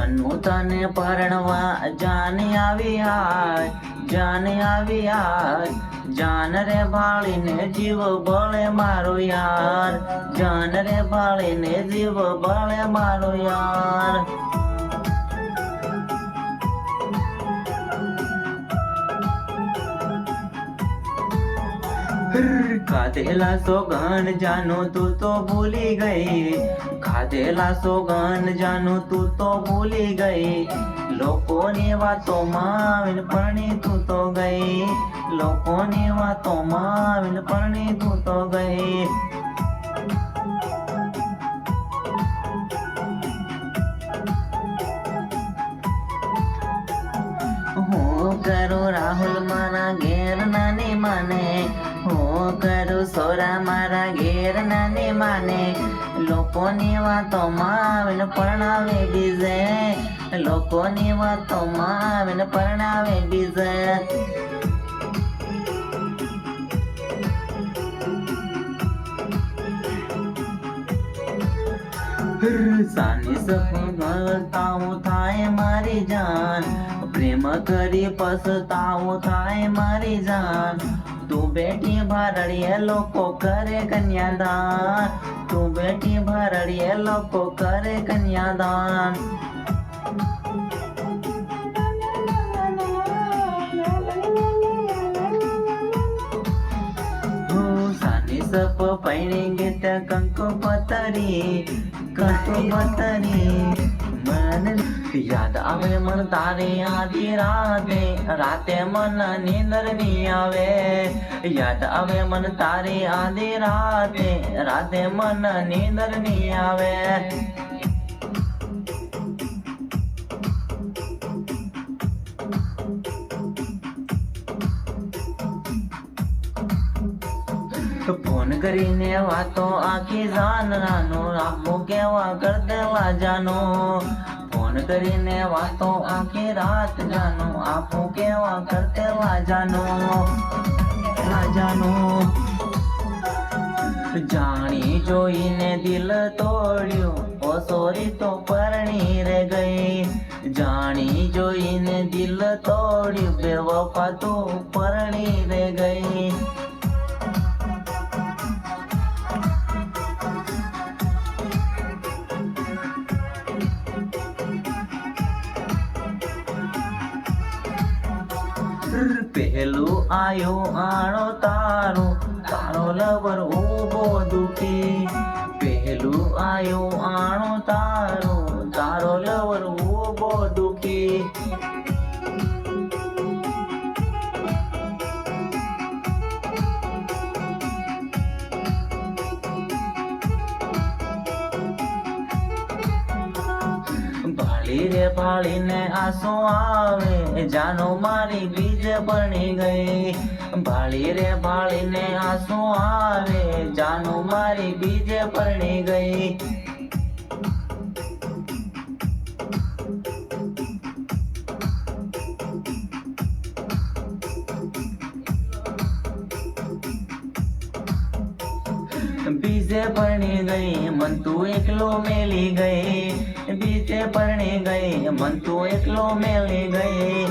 મનુ તને પરણવા જાન આવી હાય, જાન આવી હાય, જાન રે ભાળીને જીવ બળે મારો યાર, જાન રે ભાળીને જીવ બળે મારો યાર. ખાધેલા સોગન જાનો તું તો ભૂલી ગઈ, ખાધેલા સોગન જાનો તું તો ભૂલી ગઈ, લોકોની વાતોમાં આવીને પરણી તું તો ગઈ, લોકોની વાતોમાં આવીને પરણી તું તો ગઈ. હું કરું રાહુલ મારા ઘેર નાની માને, હું કરું સોરા મારા ઘેર નાની માને, લોકોની વાતોમાં આવીને પરણાવે બીજે, લોકોની વાતોમાં આવીને પરણાવે બીજે. સાની સફળતાઓ થાય મારી જાન, પ્રેમ કરી પછતાવો થાય મારી જાન, તું બેટી ભારડીએ લોકો કરે કન્યાદાન, તું બેટી ભારડીએ લોકો કરે કન્યાદાન. સાની સપ પૈણી ગીત કંકુ પતરી, કંકુ પતરી. મને યાદ આવે મન તારી આધી રાતે, રાતે મન નીંદર ની આવે, યાદ આવે મન તારી આધી રાતે, રાતે મન નીંદર ની આવે. ફોન કરીને વાતો આખી જાન રાનો રાખવું કેવા કરદેલા જાનો, ફોન કરીને વાતો આખી રાત જાનો આપું કેવા કરદેલા જાનો, જાનો. જાણી જોઈને દિલ તોડ્યું, ઓ સોરી તો પરણી રે ગઈ, જાણી જોઈને દિલ તોડ્યું, બેવફા તું પરણી રે ગઈ. પહેલું આયો આણો તારો, તારો લવર ઉભો દુખી, પહેલું આયો આણો તારો, તારો લવર ઉભો દુખી. ભાળી રે ભાળીને આંસુ આવે, જાનો મારી બીજ પરણી ગઈ, ભાળી રે ભાળીને આંસુ આવે, જાનો મારી બીજ પરણી ગઈ. બીજે પરણી ગઈ મન તું એકલો મેલી ગઈ, બીજે પરણી ગઈ મન તું એકલો મેલી ગઈ.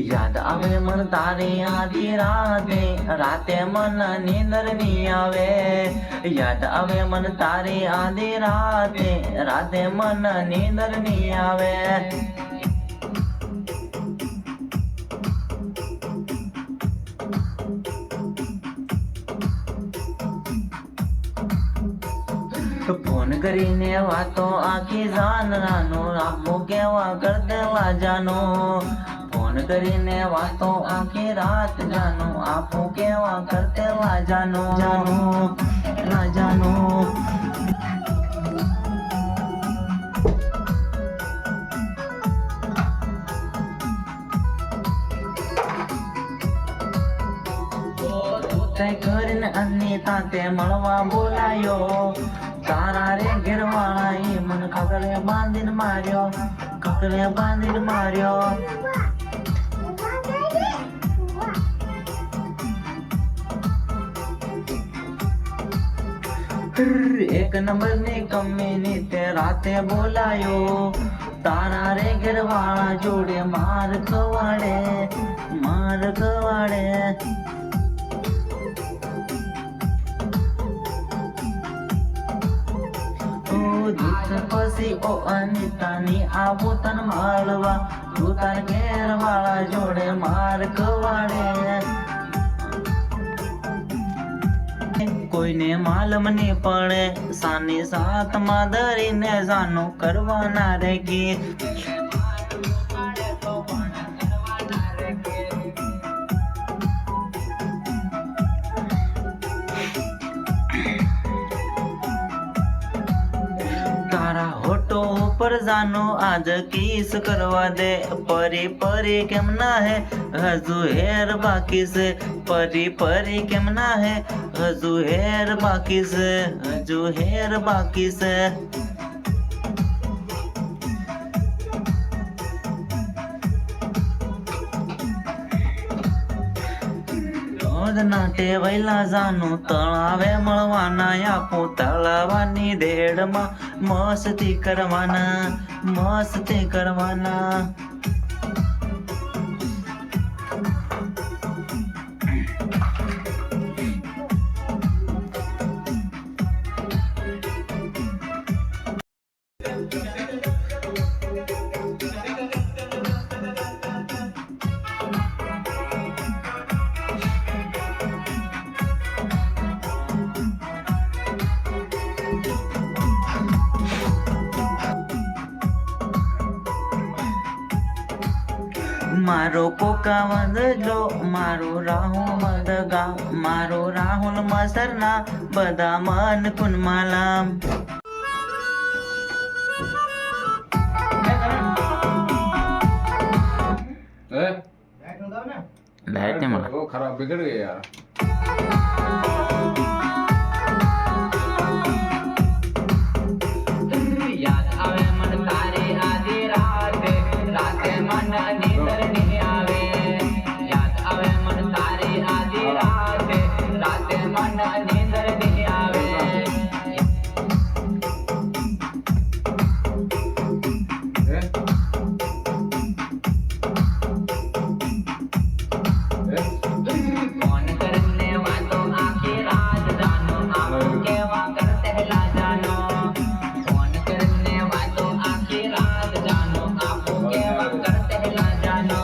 યાદ આવે મન તારી આધી રાતે, રાતે મન નીંદર ની આવે, યાદ આવે મન તારી આધી રાતે, રાતે મન નીંદર ની આવે. ફોન કરીને વાતો આખી જાન રાનો રાખવું કેવા કરદેલા જાનો, ફોન કરીને વાતો આખી રાત જાનો આપું કેવા કરદેલા જાનો, જાનો ના જાનો. કરીને અન્ય તાતે મળવા બોલાયો, તારા રે ઘેરવાળા એ મને ખકડે બાંધીને માર્યો, ખકડે બાંધીને માર્યો. એક નંબરની કંપની તે રાતે બોલાયો તારા રે ઘરવાળા જોડે માર ખવાડે પછી ઓ અનિતાની આવો તન મળવા તું તાર ઘેરવાળા જોડે માર ખવાડે કોઈને માલમ નહીં પડે સાની સાથમાં ધરીને જાનું કરવાના રે ગીત તારા હોટો ઉપર જાનો આજ કિસ કરવા દે પરી પરી કેમ ના હે હજુ હેર બાકી છે પરી પરી કેમ ના હે હજુ હેર બાકી છે નાટે વૈલા જાનું તળાવે મળવાના આપું તળાવાની દેડમાં મસ્તી કરવાના મારો કોકા વંદજો મારો રાહુલ મદગા મારો રાહુલ મસરના બધા મન કુનમાલા लाइट नहीं मला वो खराब बिगड़ गई यार याद आवे मन तारी आधी राते राते मन नींदर नहीं आवे याद आवे मन तारी आधी राते राते मन नींदर नहीं आवे फोन करने वालों आखी रात जानो आपको केवा करते ला जानो फोन करने वालों आखी रात जानो आपको केवा करते ला जानो